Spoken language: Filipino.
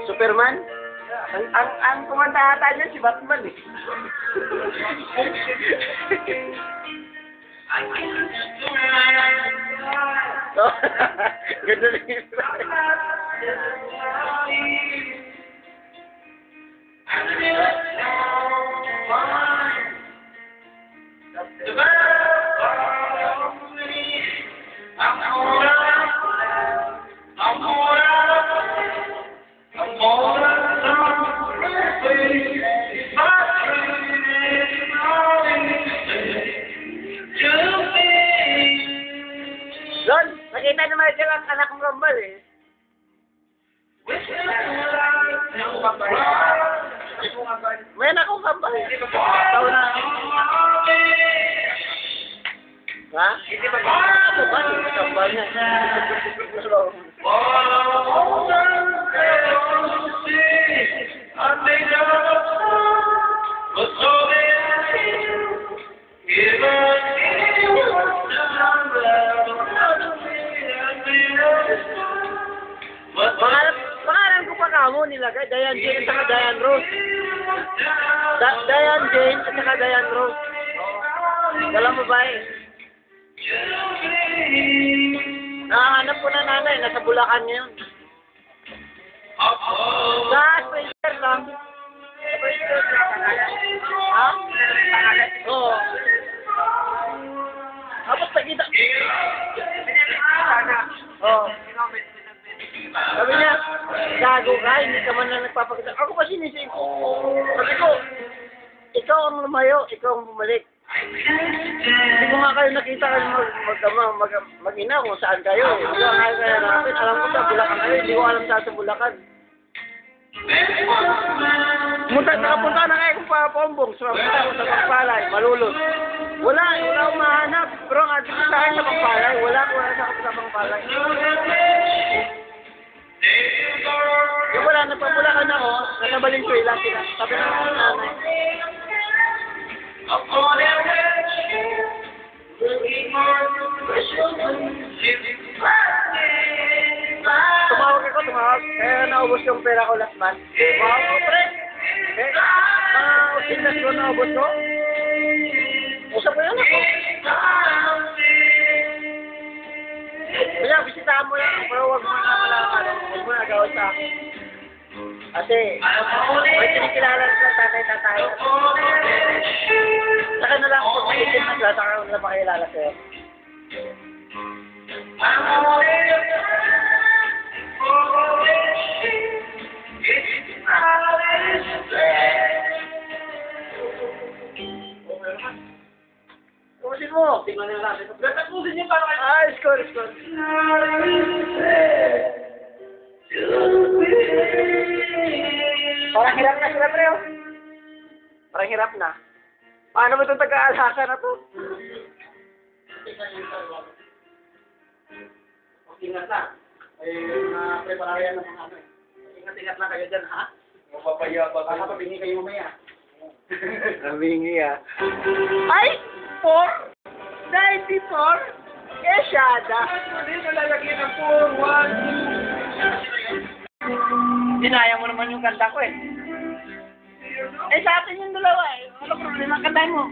Superman? Ang kumanta ata niya si Batman eh. So, ganda rin yun. Lon, nakita naman sila ang anak kong kambal eh. May anak kong kambal. Tao na. Ha? Ano ba? Kambal niya. Pangalan ko pa kamo nilagay, Diane Jane at saka Diane Rose. Diane Jane at saka Diane Rose. Walang babae. Nakahanap ko na nanay, nasa Bulacan ngayon. Sa Spencer lang. Ha? Oo. Tapos nakita. Oo. Sabi niya, gago ka, hindi ka man lang nagpapakita. Ako pa sinisig ko. Sabi ko, ikaw ang lumayo, ikaw ang bumalik. Hindi ko nga kayo nakita kayo mag-ina kung saan kayo. Hindi ko nga kayo natin. Alam ko sa Bulacan kayo, hindi ko alam sa Bulacan. Nakapunta na kayo kung papombong sa Pagpalay, Malulot. Wala akong mahanap. Pero nga, dito sa akin sa Pagpalay, wala sa Pagpalay. Yung wala, nagpapulakan ako, nasa Valenzuela sila, sabi na ako nanay. Tumawag. Kaya naubos yung pera ko last month. Tumawag ko, pre. Usinas ko naubos ko. Usap ko yan ako. Kaya, bisitahan mo lang. Pero huwag mo na malaman. Huwag mo na gawin sa akin. Kasi, may kinikilala sa tatay. Saka na lang ako pag-itin na sila, saka na makilala sa'yo. Kusin mo! Tingnan nyo natin. Kusin nyo para kayo. Score. Parang hirap na sila, pre. Parang hirap na. Paano ba itong taga-alhasa na to? Ingat na. Prepararyan ng mga ano eh. Ingat na kayo dyan, ha? Mapapaya ba? Baka pabingi kayo mamaya. Nabingi, ha? Ay! 494? Shada. Hindi nalalagyan ng 4, 1, 2. Dinaya mo naman yung kanta ko eh. Sa atin yung dalawa eh. Ano problema? Kantahin mo.